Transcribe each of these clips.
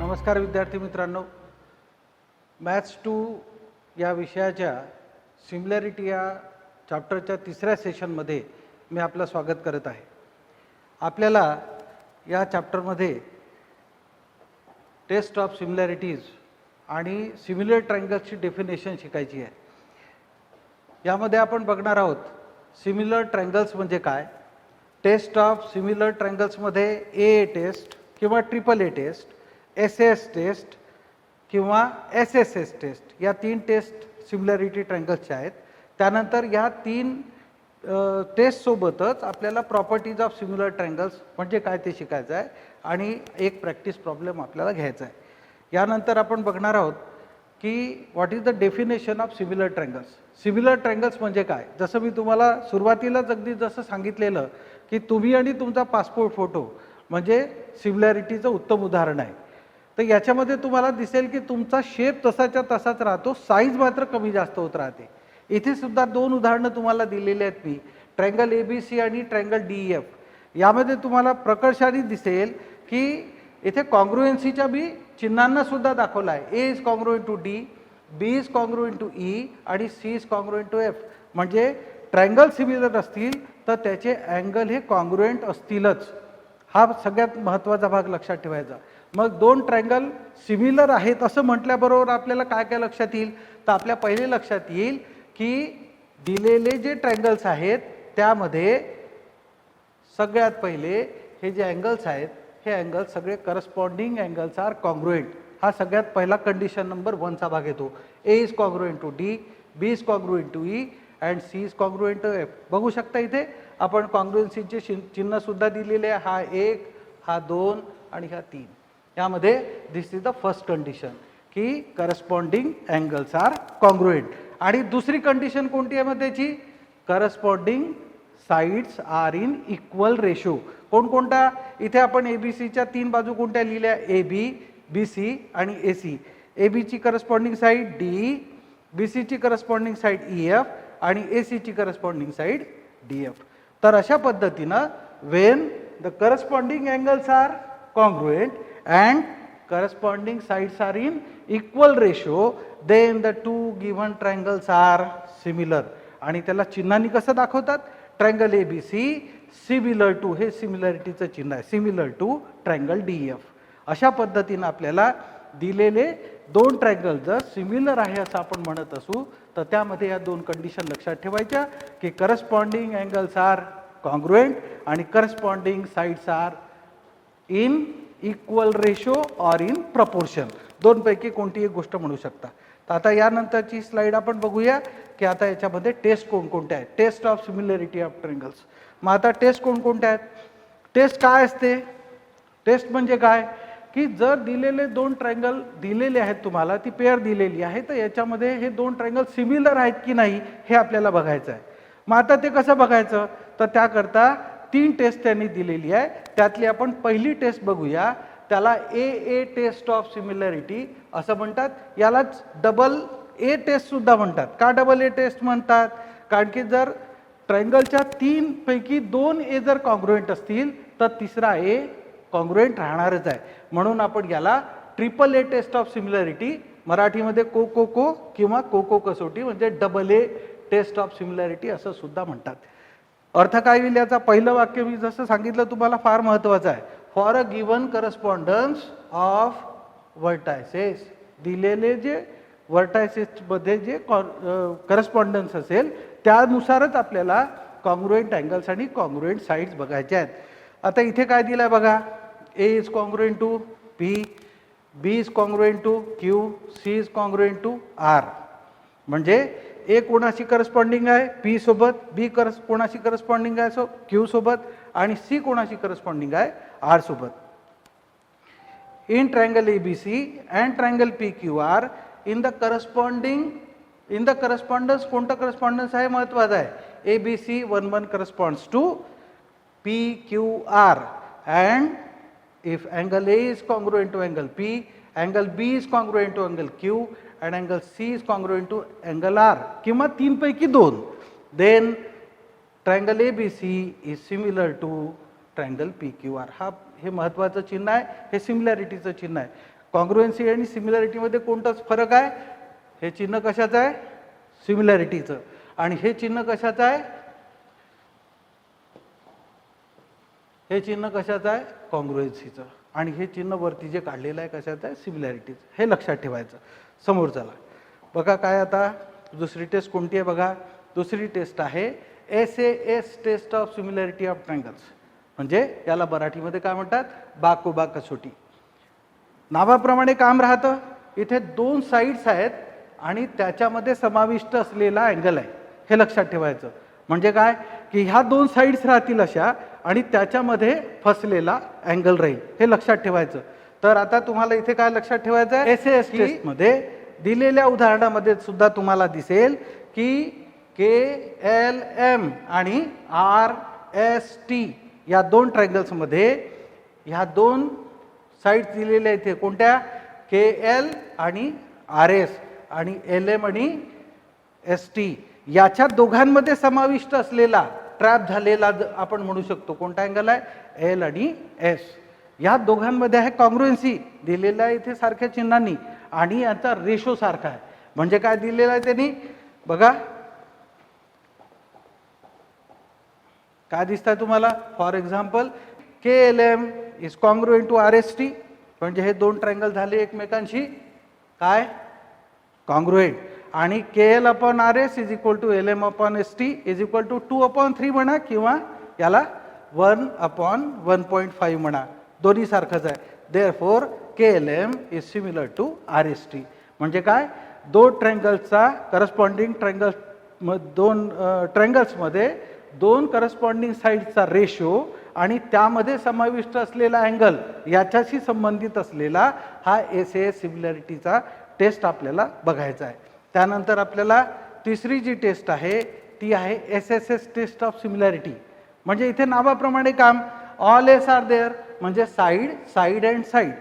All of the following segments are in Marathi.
नमस्कार विद्यार्थी मित्रांनो, मॅथ्स 2 या विषयाच्या सिमिलॅरिटी या चॅप्टरच्या तिसऱ्या सेशनमध्ये मी आपलं स्वागत करत आहे। आपल्याला या चॅप्टरमध्ये टेस्ट ऑफ सिमिलॅरिटीज आणि सिमिलर ट्रायंगल्सची डेफिनेशन शिकायची आहे। यामध्ये आपण बघणार आहोत सिमिलर ट्रायंगल्स म्हणजे काय, टेस्ट ऑफ सिमिलर ट्रायंगल्समध्ये ए टेस्ट किंवा triple A test, SS test किंवा SSS टेस्ट या तीन टेस्ट सिमिलॅरिटी ट्रायंगल्सच्या आहेत। त्यानंतर या तीन टेस्ट सोबतच आपल्याला प्रॉपर्टीज ऑफ सिमिलर ट्रायंगल्स म्हणजे काय ते शिकायचं आहे आणि एक प्रॅक्टिस प्रॉब्लेम आपल्याला घ्यायचा आहे। यानंतर आपण बघणार आहोत की what is the definition of similar triangles. Similar triangles म्हणजे काय, जसं मी तुम्हाला सुरुवातीलाच अगदी जसं सांगितलेलं की तुम्ही आणि तुमचा पासपोर्ट फोटो म्हणजे सिमिलॅरिटीचं उत्तम उदाहरण आहे। तर याच्यामध्ये तुम्हाला दिसेल की तुमचा शेप तसाच्या तसाच राहतो, साईज मात्र कमी जास्त होत राहते। इथे सुद्धा दोन उदाहरणं तुम्हाला दिलेली आहेत मी, ट्रायंगल ABC आणि ट्रायंगल DEF। यामध्ये तुम्हाला प्रकर्षाने दिसेल की इथे कॉन्ग्रुएन्सीच्या बी चिन्हांना सुद्धा दाखवलं आहे। A is congruent to D, B is congruent to E आणि C is congruent to F। म्हणजे ट्रायंगल सिमिलर असतील तर त्याचे अँगल हे कॉन्ग्रुएंट असतीलच, हा सगळ्यात महत्त्वाचा भाग लक्षात ठेवायचा। मग दोन ट्रायंगल सिमिलर आहेत असं म्हटल्याबरोबर आपल्याला काय काय लक्षात येईल, तर आपल्या पहिले लक्षात येईल की दिलेले जे ट्रायंगल्स आहेत त्यामध्ये सगळ्यात पहिले हे जे अँगल्स आहेत हे अँगल्स सगळे करस्पॉन्डिंग अँगल्स आर कॉन्ग्रुएंट। हा सगळ्यात पहिला कंडिशन नंबर 1 चा भाग येतो। A is congruent to D, B is congruent to E and C is congruent to F। बघू शकता इथे आपण कॉन्ग्रुएन्सीचे चिन्ह सुद्धा दिलेले आहे, हा 1, हा 2 आणि हा 3। यामध्ये this is the first condition की करस्पॉन्डिंग अँगल्स आर कॉन्ग्रुएंट। आणि दुसरी कंडिशन कोणती आहे मग त्याची, corresponding sides are in equal ratio. कोणकोणता, इथे आपण ABCच्या तीन बाजू कोणत्या लिहिल्या, AB, BC आणि AC। AB ची करस्पॉन्डिंग साइड DE, BC ची करस्पॉन्डिंग साइड EF आणि AC ची करस्पॉन्डिंग साइड DF। तर अशा पद्धतीनं when the corresponding angles are congruent and corresponding sides are in equal ratio, then the two given triangles are similar। आणि त्याला चिन्हांनी कसं दाखवतात, ट्रायंगल ABC सिमिलर टू, हे सिमिलॅरिटीचं चिन्ह आहे, सिमिलर टू ट्रायंगल DEF। अशा पद्धतीनं आपल्याला दिलेले दोन ट्रायंगल जर सिमिलर आहे असं आपण म्हणत असू तर त्यामध्ये या दोन कंडिशन लक्षात ठेवायच्या की करस्पॉन्डिंग अँगल्स आर कॉन्ग्रुएंट आणि corresponding sides are in equal ratio और इन प्रपोर्शन। दोन पैकी कोणती एक गोष्ट म्हणू शकता। तर आता यानंतरची स्लाइड आपण बघूया की आता याच्यामध्ये टेस्ट कोणकोणत्या आहेत, test of similarity of triangles. मग आता टेस्ट कोणकोणत्या आहेत, टेस्ट काय असते, टेस्ट म्हणजे काय की जर दिलेले दोन ट्रायंगल दिलेले आहेत, तुम्हाला ती पेअर दिलेली आहे, तर याच्यामध्ये हे दोन ट्रायंगल सिमिलर आहेत की नाही हे आपल्याला बघायचं आहे। मग आता ते कसं बघायचं, तर त्याकरता तीन टेस्ट त्यांनी दिलेली आहे, त्यातली आपण पहिली टेस्ट बघूया। त्याला AA टेस्ट ऑफ सिमिलॅरिटी असं म्हणतात, यालाच डबल A टेस्ट सुद्धा म्हणतात। का डबल A टेस्ट म्हणतात, कारण की जर ट्रायंगलच्या तीन पैकी दोन A जर कॉन्ग्रुएंट असतील तर तिसरा A कॉन्ग्रुएंट राहणारच आहे, म्हणून आपण याला triple A test of similarity, मराठीमध्ये को किंवा को कसोटी म्हणजे double A test of similarity असं सुद्धा म्हणतात। अर्थ काय होईल याचा, पहिलं वाक्य मी जसं सांगितलं तुम्हाला फार महत्त्वाचं आहे, for a given correspondence of vertices. दिलेले जे व्हर्टायसेसमध्ये जे करस्पॉन्डन्स असेल त्यानुसारच आपल्याला कॉन्ग्रुएंट अँगल्स आणि कॉन्ग्रुएंट साइड्स बघायच्या आहेत। आता इथे काय दिलं आहे बघा, A is congruent to P, B is congruent to Q, C is congruent to R। म्हणजे A कोणाशी करस्पॉन्डिंग आहे P सोबत, B कोणाशी करस्पॉन्डिंग आहे Q सोबत आणि C कोणाशी करस्पॉन्डिंग आहे R सोबत। In triangle ABC and triangle PQR in the correspondence, कोणतं करस्पॉन्डन्स आहे महत्वाचं आहे, ABC 1 1 corresponds to PQR and if angle A is congruent to angle P, angle B is congruent to angle Q and angle C is congruent to angle R किंवा तीन पैकी दोन, then triangle ABC is similar to triangle PQR। हा हे महत्त्वाचं चिन्ह आहे, हे सिमिलॅरिटीचं चिन्ह आहे। कॉन्ग्रुएन्सी आणि सिमिलॅरिटीमध्ये कोणताच फरक आहे? हे चिन्ह कशाचं आहे? सिमिलॅरिटीचं. आणि हे चिन्ह कशाचं आहे? हे चिन्ह कशाचं आहे? कॉन्ग्रुएन्सीचं. आणि हे चिन्ह वरती जे काढलेलं आहे कशाचं आहे? सिमिलॅरिटीचं. हे लक्षात ठेवायचं. समोर चला बघा काय आता दुसरी टेस्ट कोणती आहे बघा. दुसरी टेस्ट आहे SAS test of similarity of triangles. म्हणजे याला मराठीमध्ये काय म्हणतात? बाकोबा कसोटी. नावाप्रमाणे काम राहतं. इथे दोन साईड्स आहेत आणि त्याच्यामध्ये समाविष्ट असलेला अँगल आहे. हे लक्षात ठेवायचं. म्हणजे काय की ह्या दोन साईड्स राहतील अशा आणि त्याच्यामध्ये फसलेला अँगल राहील. हे लक्षात ठेवायचं. तर आता तुम्हाला इथे काय लक्षात ठेवायचं आहे? SAS टेस्टमध्ये दिलेल्या उदाहरणामध्ये सुद्धा तुम्हाला दिसेल की KLM आणि RST या दोन ट्रायंगल्समध्ये ह्या दोन साईड्स दिलेल्या इथे कोणत्या? KL आणि RS आणि LM आणि ST याच्या दोघांमध्ये समाविष्ट असलेला ट्रॅप झालेला आपण म्हणू शकतो कोणता अँगल आहे? L आणि S. या दोघांमध्ये आहे कॉन्ग्रुएन्सी दिलेला आहे इथे सारख्या चिन्हांनी आणि याचा रेशो सारखा आहे. म्हणजे काय दिलेला आहे त्यांनी बघा काय दिसतंय तुम्हाला? For example KLM is congruent to RST. म्हणजे हे दोन ट्रायंगल झाले एकमेकांशी काय? कॉन्ग्रुएंट. आणि KL upon RS is equal to LM upon ST is equal to 2/3 म्हणा किंवा याला 1/1.5 म्हणा. दोन्ही सारखंच आहे. Therefore KLM is similar to RST. म्हणजे काय? दोन ट्रायंगल्सचा करस्पॉन्डिंग दोन ट्रायंगल्समध्ये दोन करस्पॉन्डिंग साईडचा रेशो आणि त्यामध्ये समाविष्ट असलेला अँगल याच्याशी संबंधित असलेला हा SAS सिमिलॅरिटीचा टेस्ट आपल्याला बघायचा आहे. त्यानंतर आपल्याला तिसरी जी टेस्ट आहे ती आहे SSS टेस्ट ऑफ सिमिलॅरिटी. म्हणजे इथे नावाप्रमाणे काम. ऑल एस आर देअर म्हणजे साईड साईड अँड साईड.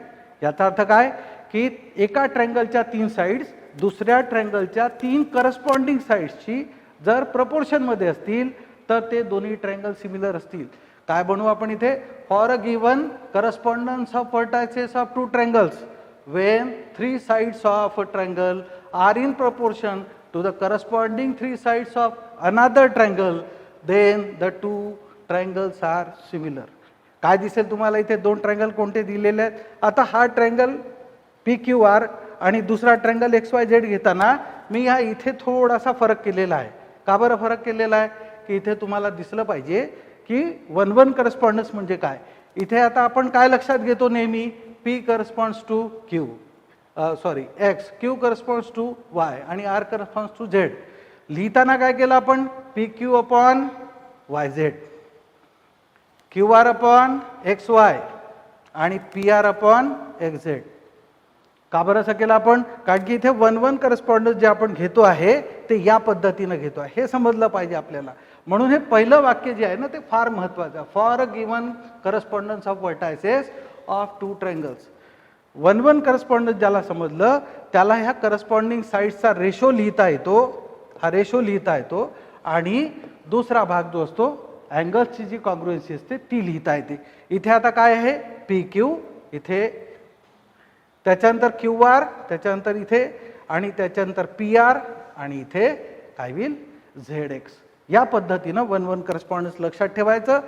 याचा अर्थ काय की एका ट्रायंगलच्या तीन साईड्स दुसऱ्या ट्रायंगलच्या तीन करस्पॉन्डिंग साईड्सची जर प्रपोर्शनमध्ये असतील तर ते दोन्ही ट्रायंगल सिमिलर असतील. काय बनवू आपण इथे? For a given correspondence of vertices of two triangles when three sides of a triangle are in proportion to the corresponding three sides of another triangle, then the two triangles are similar. काय दिसेल तुम्हाला इथे? दोन ट्रायंगल कोणते दिलेले आहेत? आता हा ट्रायंगल PQR आणि दुसरा ट्रायंगल XYZ घेताना मी ह्या इथे थोडासा फरक केलेला आहे. का बरं फरक केलेला आहे? की इथे तुम्हाला दिसलं पाहिजे की 1-1 करस्पॉन्डन्स म्हणजे काय. इथे आता आपण काय लक्षात घेतो नेहमी? P corresponds to Q, X, Q corresponds to Y आणि R corresponds to Z. लिहिताना काय केलं आपण? PQ upon YZ, QR upon XY आणि PR अपॉन XZ. का बरं असं केलं आपण? कारण की इथे 1-1 करस्पॉन्डन्स जे आपण घेतो आहे ते या पद्धतीनं घेतो आहे. हे समजलं पाहिजे आपल्याला. म्हणून हे पहिलं वाक्य जे आहे ना ते फार महत्त्वाचं आहे. For a given correspondence of vertices of two triangles. 1-1 correspondence ज्याला समजलं त्याला ह्या करस्पॉन्डिंग साईड्सचा रेशो लिहिता येतो. हा रेशो लिहिता येतो आणि दुसरा भाग जो असतो अँगल्सची जी कॉन्ग्रुएन्सी असते ती लिहिता येते. इथे आता काय आहे? PQ इथे, त्याच्यानंतर QR, त्याच्यानंतर इथे आणि त्याच्यानंतर PR आणि इथे काय होईल? ZX. या पद्धतीनं 1-1 करस्पॉन्डन्स लक्षात ठेवायचं.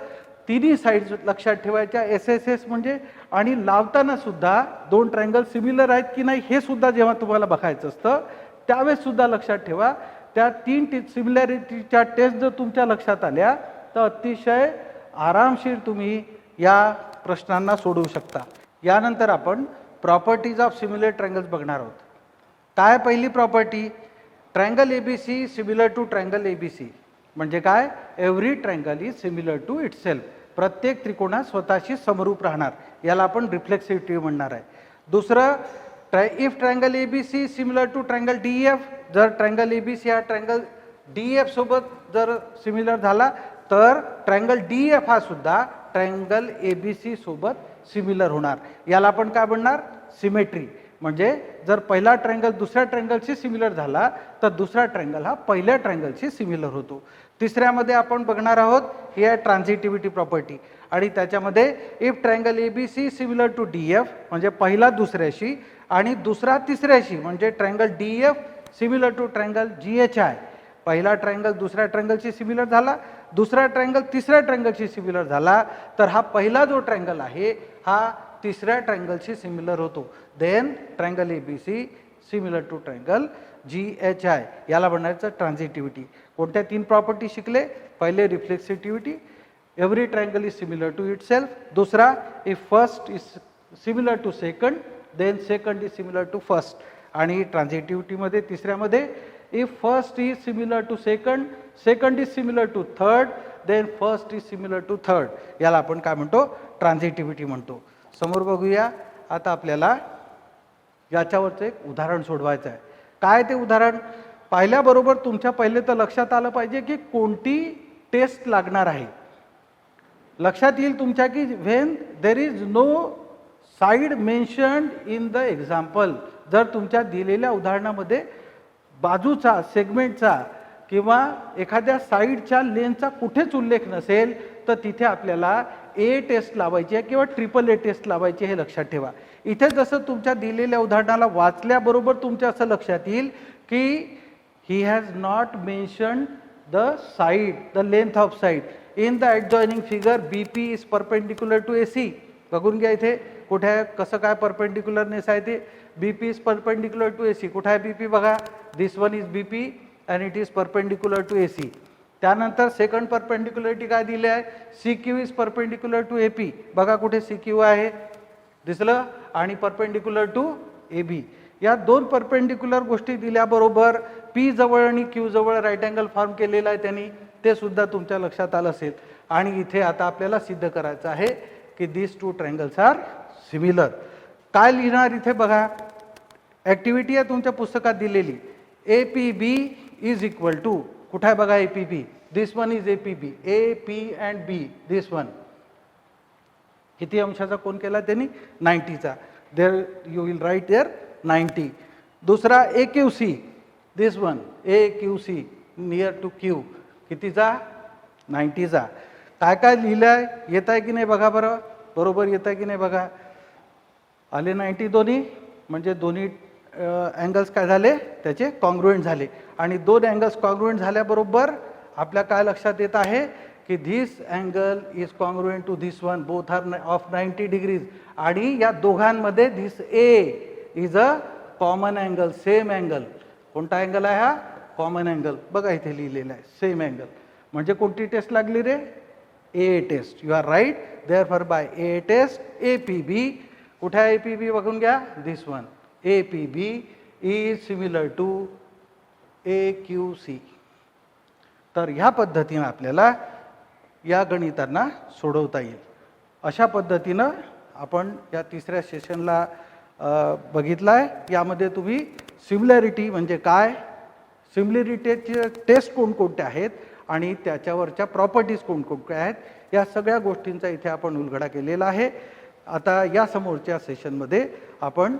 तिन्ही साईड्स लक्षात ठेवायच्या SSS म्हणजे. आणि लावताना सुद्धा दोन ट्रायंगल सिमिलर आहेत की नाही हे सुद्धा जेव्हा तुम्हाला बघायचं असतं त्यावेळेस सुद्धा लक्षात ठेवा. त्या तीन सिमिलॅरिटीच्या टेस्ट जर तुमच्या लक्षात आल्या तर अतिशय आरामशीर तुम्ही या प्रश्नांना सोडवू शकता. यानंतर आपण प्रॉपर्टीज ऑफ सिमिलर ट्रायंगल्स बघणार आहोत. काय पहिली property? Triangle ABC similar to triangle ABC. म्हणजे काय? Every triangle is similar to itself. प्रत्येक त्रिकोणा स्वतःशी समरूप राहणार. याला आपण रिफ्लेक्सिव्हिटी म्हणणार आहे. दुसरं if triangle ABC similar to triangle DEF. जर ट्रायंगल ABC हा ट्रायंगल DEF सोबत जर सिमिलर झाला तर ट्रायंगल DEF हा सुद्धा ट्रायंगल ABC सोबत सिमिलर होणार. याला आपण काय म्हणणार? सिमेट्री. म्हणजे जर पहिला ट्रायंगल दुसऱ्या ट्रायंगलशी सिमिलर झाला तर दुसरा ट्रायंगल हा पहिल्या ट्रायंगलशी सिमिलर होतो. तिसऱ्यामध्ये आपण बघणार आहोत ही आहे ट्रान्झिटिव्हिटी प्रॉपर्टी. आणि त्याच्यामध्ये if triangle ABC similar to DF म्हणजे पहिला दुसऱ्याशी आणि दुसरा तिसऱ्याशी म्हणजे triangle DF similar to triangle GHI. पहिला ट्रायंगल दुसऱ्या ट्रायंगलशी सिमिलर झाला, दुसरा ट्रायंगल तिसऱ्या ट्रायंगलशी सिमिलर झाला, तर हा पहिला जो ट्रायंगल आहे हा तिसऱ्या ट्रायंगलशी सिमिलर होतो. Then triangle ABC similar to triangle GHI. याला म्हणायचं ट्रान्झिटिव्हिटी. कोणत्या 3 प्रॉपर्टी शिकले? पहिले reflexivity, every triangle is similar to itself. दूसरा, if first is similar to second then second is similar to first. आणि ट्रान्झिटिव्हिटीमध्ये तिसऱ्यामध्ये if first is similar to second, second is similar to third, then first is similar to third. याला आपण काय म्हणतो? ट्रान्झिटिव्हिटी म्हणतो. समोर बघूया. आता आपल्याला याच्यावरचं एक उदाहरण सोडवायचं आहे. काय ते उदाहरण पाहिल्याबरोबर तुमच्या पहिले तर लक्षात आलं पाहिजे की कोणती टेस्ट लागणार आहे. लक्षात येईल तुमच्या की when there is no side mentioned in the example. जर तुमच्या दिलेल्या उदाहरणामध्ये बाजूचा, सेगमेंटचा किंवा एखाद्या साईडच्या लेनचा कुठेच उल्लेख नसेल तर तिथे आपल्याला A टेस्ट लावायची आहे किंवा ट्रिपल A टेस्ट लावायची, हे लक्षात ठेवा. इथे जसं तुमच्या दिलेल्या उदाहरणाला वाचल्याबरोबर तुमच्या असं लक्षात येईल की he has not mentioned the side, the length of side in the adjoining figure BP is perpendicular to AC. बघून घ्या इथे कुठे आहे, कसं काय परपेंडिक्युलरनेस आहे ते. BP is perpendicular to AC. कुठे आहे BP? बघा, this one is BP and it is perpendicular to AC. त्यानंतर सेकंड परपेंडिक्युलरिटी काय दिली आहे? CQ is perpendicular to AP. बघा कुठे CQ आहे, दिसलं, आणि परपेंडिक्युलर टू AB. या 2 परपेंडिक्युलर गोष्टी दिल्याबरोबर P जवळ आणि Q जवळ राईट अँगल फॉर्म केलेला आहे त्यांनी, ते सुद्धा तुमच्या लक्षात आलं असेल. आणि इथे आता आपल्याला सिद्ध करायचं आहे की दिस 2 ट्रायंगल्स आर सिमिलर. काय लिहिणार इथे बघा, ॲक्टिव्हिटी आहे तुमच्या पुस्तकात दिलेली. APB इज इक्वल टू, कुठे आहे बघा APB, this one is APB, AP and B, this one. किती अंशाचा कोण केला त्यांनी? 90चा. There you will write there 90. दुसरा AQC, this one AQC near to Q, कितीचा? 90चा. काय काय लिहिलं आहे, येत आहे की नाही बघा बरं, बरोबर येत आहे की नाही बघा. आले 90 दोन्ही, म्हणजे दोन्ही अँगल्स काय झाले, त्याचे कॉन्ग्रुएंट झाले. आणि 2 अँगल्स कॉन्ग्रुएंट झाल्याबरोबर आपल्या काय लक्षात येत आहे की this angle is congruent to this one, both are of 90 degrees. आणि या दोघांमध्ये this A is a common angle, same angle. कोणता अँगल आहे हा? Common angle. बघा इथे लिहिलेला आहे सेम अँगल. म्हणजे कोणती टेस्ट लागली रे? A test. You are right. Therefore by A test APB, कुठे आहे APB बघून घ्या, this one. APB is similar to AQC. तर ह्या पद्धतीनं आपल्याला या गणितांना सोडवता येईल. अशा पद्धतीनं आपण या तिसऱ्या सेशनला बघितलं आहे. यामध्ये तुम्ही सिमिलॅरिटी म्हणजे काय, सिमिलॅरिटीचे टेस्ट कोणकोणते आहेत आणि त्याच्यावरच्या प्रॉपर्टीज कोणकोणत्या आहेत, या सगळ्या गोष्टींचा इथे आपण उलगडा केलेला आहे. आता या समोरच्या सेशनमध्ये आपण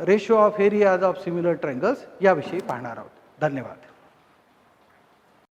ratio of areas of similar triangles याविषयी पाहणार आहोत. धन्यवाद.